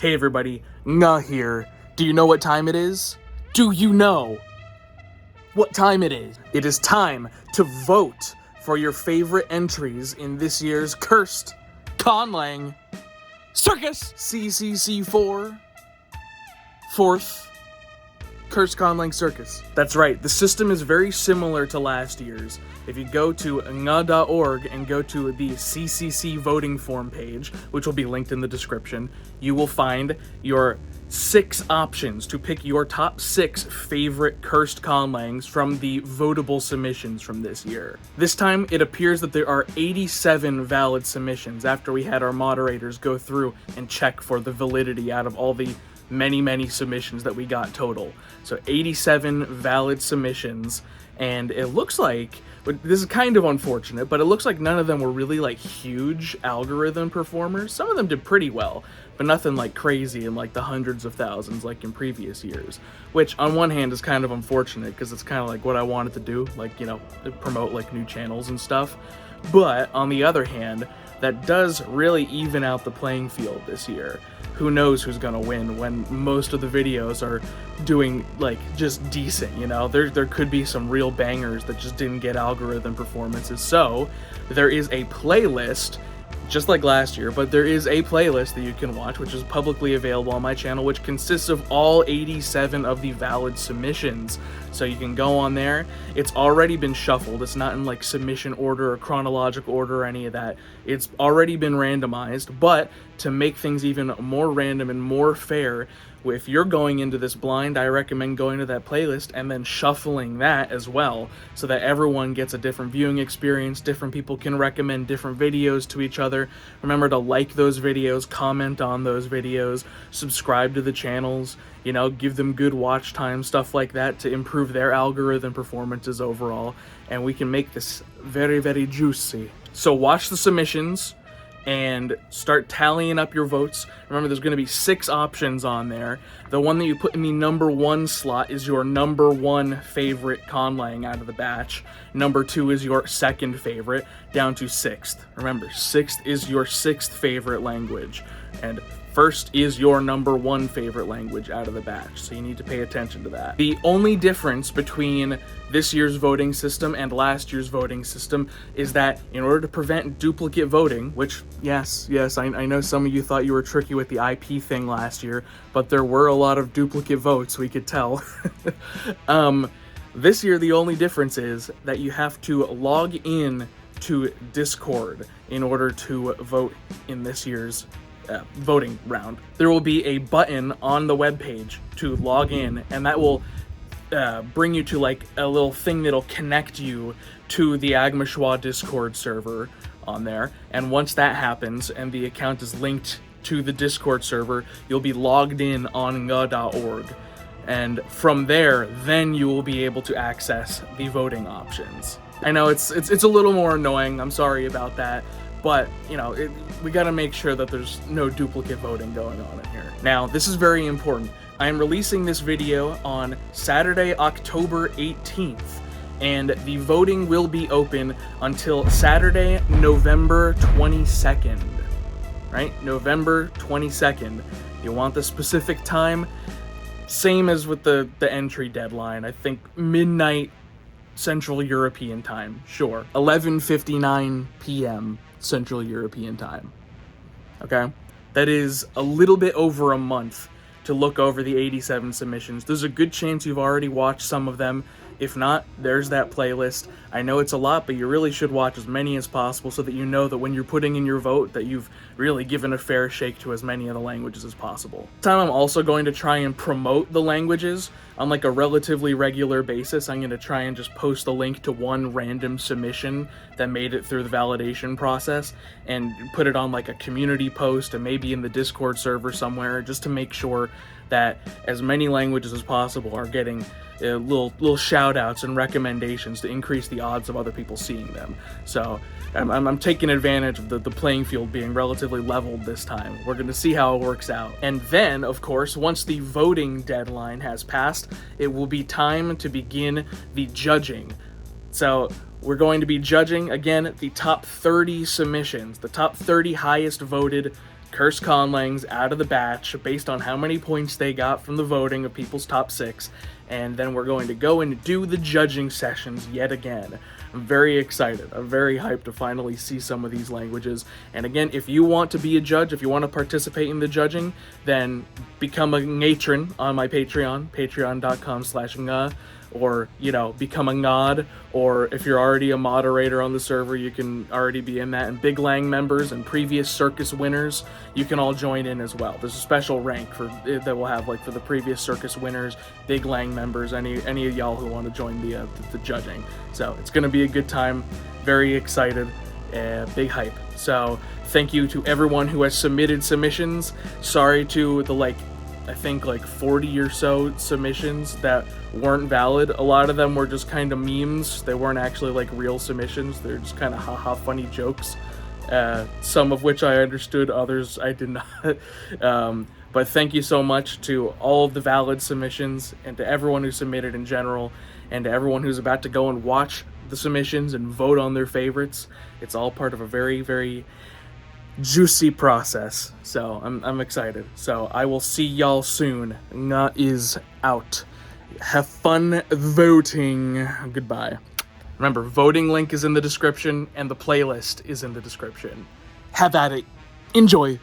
Hey everybody, Nga here. Do you know what time it is? Do you know what time it is? It is time to vote for your favorite entries in this year's cursed Conlang Circus CCC4 4th Cursed Conlang Circus. That's right, the system is very similar to last year's. If you go to nga.org and go to the CCC voting form page, which will be linked in the description, you will find your 6 options to pick your top 6 favorite cursed conlangs from the votable submissions from this year. This time, it appears that there are 87 valid submissions after we had our moderators go through and check for the validity out of all the many submissions that we got total. So 87 valid submissions, and it looks like, this is kind of unfortunate, but it looks like none of them were really like huge algorithm performers. Some of them did pretty well, but nothing like crazy in like the hundreds of thousands like in previous years, which on one hand is kind of unfortunate because it's kind of like what I wanted to do, like, you know, promote like new channels and stuff. But on the other hand, that does really even out the playing field this year. Who knows who's gonna win when most of the videos are doing like just decent, you know? There could be some real bangers that just didn't get algorithm performances. So there is a playlist, just like last year, but there is a playlist that you can watch, which is publicly available on my channel, which consists of all 87 of the valid submissions. So you can go on there. It's already been shuffled. It's not in like submission order or chronological order or any of that. It's already been randomized, but to make things even more random and more fair, if you're going into this blind, I recommend going to that playlist and then shuffling that as well, so that everyone gets a different viewing experience, different people can recommend different videos to each other. Remember to like those videos, comment on those videos, subscribe to the channels, you know, give them good watch time, stuff like that to improve their algorithm performances overall, and we can make this very juicy. So watch the submissions and start tallying up your votes. Remember, there's going to be 6 options on there. The one that you put in the number 1 slot is your number 1 favorite conlang out of the batch. Number 2 is your second favorite, down to 6th. Remember, 6th is your 6th favorite language, and first is your number 1 favorite language out of the batch, so you need to pay attention to that. The only difference between this year's voting system and last year's voting system is that in order to prevent duplicate voting, which, yes, I know some of you thought you were tricky with the IP thing last year, but there were a lot of duplicate votes, we could tell. This year, the only difference is that you have to log in to Discord in order to vote in this year's voting round. There will be a button on the webpage to log in, and that will bring you to like a little thing that'll connect you to the Agma Schwa Discord server on there. And once that happens and the account is linked to the Discord server, you'll be logged in on nga.org. And from there, then you will be able to access the voting options. I know it's a little more annoying, I'm sorry about that, but, you know, we gotta make sure that there's no duplicate voting going on in here. Now, this is very important. I am releasing this video on Saturday, October 18th, and the voting will be open until Saturday, November 22nd, right? November 22nd. You want the specific time? Same as with the entry deadline. I think midnight Central European time, sure. 11:59 p.m. Central European time, okay? That is a little bit over a month to look over the 87 submissions. There's a good chance you've already watched some of them. If not, there's that playlist. I know it's a lot, but you really should watch as many as possible so that you know that when you're putting in your vote that you've really given a fair shake to as many of the languages as possible. This time I'm also going to try and promote the languages on like a relatively regular basis. I'm going to try and just post a link to one random submission that made it through the validation process and put it on like a community post and maybe in the Discord server somewhere, just to make sure that as many languages as possible are getting little shout outs and recommendations to increase the odds of other people seeing them. So I'm taking advantage of the playing field being relatively leveled this time. We're going to see how it works out. And then, of course, once the voting deadline has passed, it will be time to begin the judging. So we're going to be judging, again, the top 30 submissions, the top 30 highest voted Curse Conlangs out of the batch based on how many points they got from the voting of people's top 6, and then we're going to go and do the judging sessions yet again. I'm very excited. I'm very hyped to finally see some of these languages. And again, if you want to be a judge, if you want to participate in the judging, then become a matron on my Patreon, patreon.com/nga, or, you know, become a ngod, or if you're already a moderator on the server, you can already be in that. And Big Lang members and previous circus winners, you can all join in as well. There's a special rank that we'll have, like, for the previous circus winners, Big Lang members, any of y'all who want to join the judging. So it's going to be a good time. Very excited. Big hype. So thank you to everyone who has submitted submissions. Sorry to the, I think 40 or so submissions that weren't valid. A lot of them were just kind of memes. They weren't actually real submissions. They're just kind of haha funny jokes. Some of which I understood, others I did not. But thank you so much to all of the valid submissions, and to everyone who submitted in general, and to everyone who's about to go and watch the submissions and vote on their favorites. It's all part of a very, very juicy process. So I'm excited. So I will see y'all soon. Nga is out. Have fun voting. Goodbye. Remember, voting link is in the description, and the playlist is in the description. Have at it. Enjoy.